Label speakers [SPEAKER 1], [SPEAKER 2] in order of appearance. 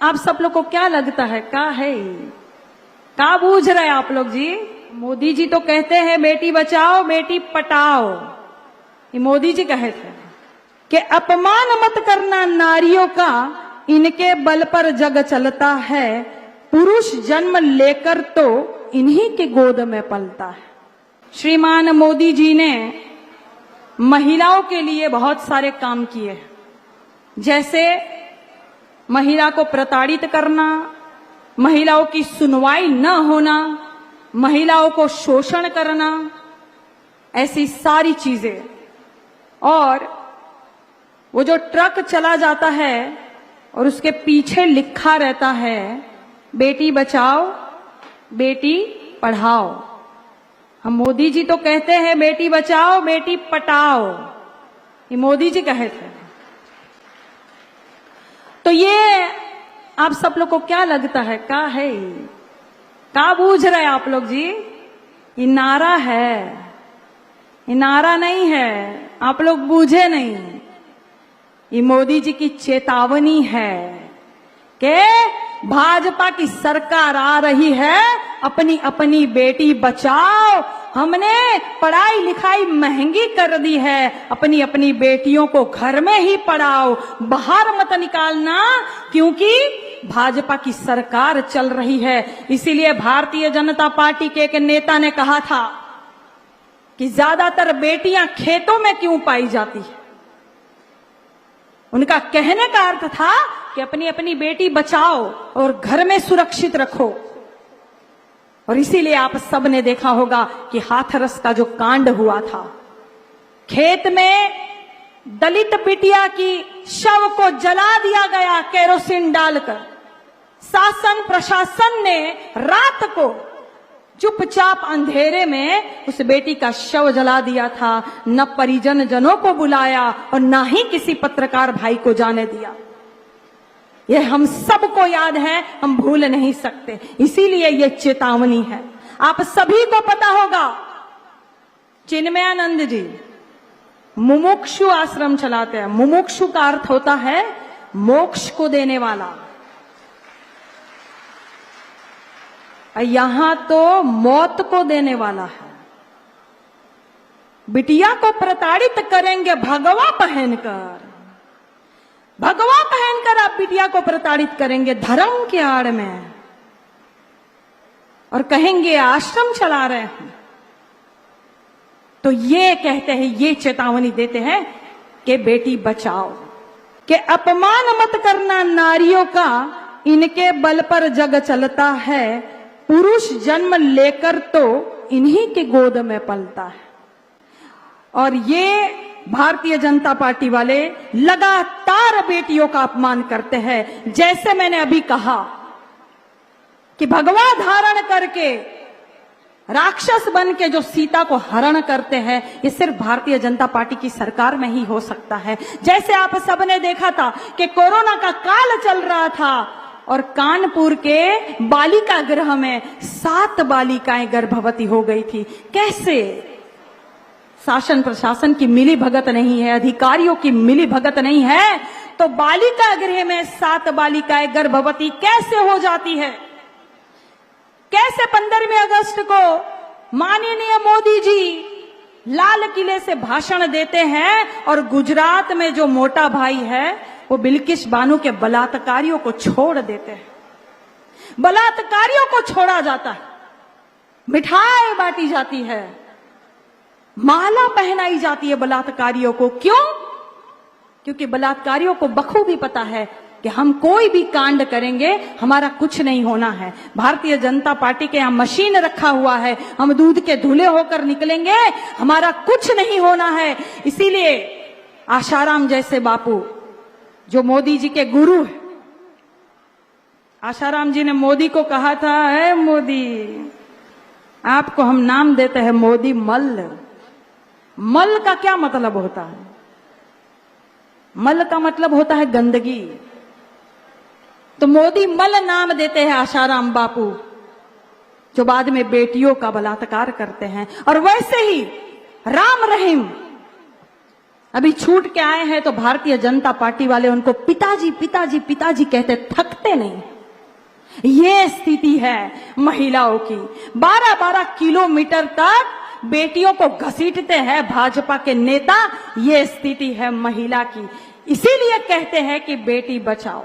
[SPEAKER 1] आप सब लोग को क्या लगता है, क्या है ये? क्या बूझ रहे आप लोग जी? मोदी जी तो कहते हैं बेटी बचाओ बेटी पटाओ। ये मोदी जी कहे थे कि अपमान मत करना नारियों का, इनके बल पर जग चलता है, पुरुष जन्म लेकर तो इन्हीं के गोद में पलता है। श्रीमान मोदी जी ने महिलाओं के लिए बहुत सारे काम किए, जैसे महिला को प्रताड़ित करना, महिलाओं की सुनवाई न होना, महिलाओं को शोषण करना, ऐसी सारी चीजें। और वो जो ट्रक चला जाता है और उसके पीछे लिखा रहता है बेटी बचाओ बेटी पढ़ाओ। हम मोदी जी तो कहते हैं बेटी बचाओ बेटी पटाओ। ये मोदी जी कहे थे। तो ये आप सब लोग को क्या लगता है, क्या है ये? क्या बूझ रहे आप लोग जी? ये नारा है, ये नारा नहीं है, आप लोग बूझे नहीं। ये मोदी जी की चेतावनी है कि भाजपा की सरकार आ रही है, अपनी अपनी बेटी बचाओ। हमने पढ़ाई लिखाई महंगी कर दी है, अपनी अपनी बेटियों को घर में ही पढ़ाओ, बाहर मत निकालना, क्योंकि भाजपा की सरकार चल रही है। इसीलिए भारतीय जनता पार्टी के एक नेता ने कहा था कि ज्यादातर बेटियां खेतों में क्यों पाई जाती है। उनका कहने का अर्थ था कि अपनी अपनी बेटी बचाओ और घर में सुरक्षित रखो। और इसीलिए आप सब ने देखा होगा कि हाथरस का जो कांड हुआ था, खेत में दलित बिटिया की शव को जला दिया गया केरोसिन डालकर। शासन प्रशासन ने रात को चुपचाप अंधेरे में उस बेटी का शव जला दिया था, न परिजन जनों को बुलाया और न ही किसी पत्रकार भाई को जाने दिया। यह हम सबको याद है, हम भूल नहीं सकते। इसीलिए यह चेतावनी है। आप सभी को पता होगा चिन्मयानंद जी मुमुक्षु आश्रम चलाते हैं। मुमुक्षु का अर्थ होता है मोक्ष को देने वाला। यहां तो मौत को देने वाला है। बिटिया को प्रताड़ित करेंगे भगवा पहनकर, भगवा पहनकर आप बिटिया को प्रताड़ित करेंगे धर्म के आड़ में, और कहेंगे आश्रम चला रहे हैं। तो ये कहते हैं, ये चेतावनी देते हैं कि बेटी बचाओ, कि अपमान मत करना नारियों का, इनके बल पर जग चलता है, पुरुष जन्म लेकर तो इन्हीं के गोद में पलता है। और ये भारतीय जनता पार्टी वाले लगातार बेटियों का अपमान करते हैं। जैसे मैंने अभी कहा कि भगवा धारण करके राक्षस बन के जो सीता को हरण करते हैं, ये सिर्फ भारतीय जनता पार्टी की सरकार में ही हो सकता है। जैसे आप सबने देखा था कि कोरोना का काल चल रहा था और कानपुर के बालिका गृह में 7 बालिकाएं गर्भवती हो गई थी। कैसे? शासन प्रशासन की मिली भगत नहीं है, अधिकारियों की मिली भगत नहीं है, तो बालिका गृह में 7 बालिकाएं गर्भवती कैसे हो जाती है? कैसे 15वें अगस्त को माननीय मोदी जी लाल किले से भाषण देते हैं और गुजरात में जो मोटा भाई है वो बिल्किस बानो के बलात्कारियों को छोड़ देते हैं। बलात्कारियों को छोड़ा जाता है, मिठाई बांटी जाती है, माला पहनाई जाती है बलात्कारियों को। क्यों? क्योंकि बलात्कारियों को बखूबी पता है कि हम कोई भी कांड करेंगे हमारा कुछ नहीं होना है। भारतीय जनता पार्टी के यहां मशीन रखा हुआ है, हम दूध के धुले होकर निकलेंगे, हमारा कुछ नहीं होना है। इसीलिए आशाराम जैसे बापू जो मोदी जी के गुरु है, आशाराम जी ने मोदी को कहा था, है मोदी आपको हम नाम देते हैं मोदी मल्ल। मल का क्या मतलब होता है? मल का मतलब होता है गंदगी। तो मोदी मल नाम देते हैं आशाराम बापू, जो बाद में बेटियों का बलात्कार करते हैं। और वैसे ही राम रहीम अभी छूट के आए हैं तो भारतीय जनता पार्टी वाले उनको पिताजी पिताजी पिताजी कहते थकते नहीं। ये स्थिति है महिलाओं की। 12-12 किलोमीटर तक बेटियों को घसीटते हैं भाजपा के नेता। ये स्थिति है महिला की। इसीलिए कहते हैं कि बेटी बचाओ।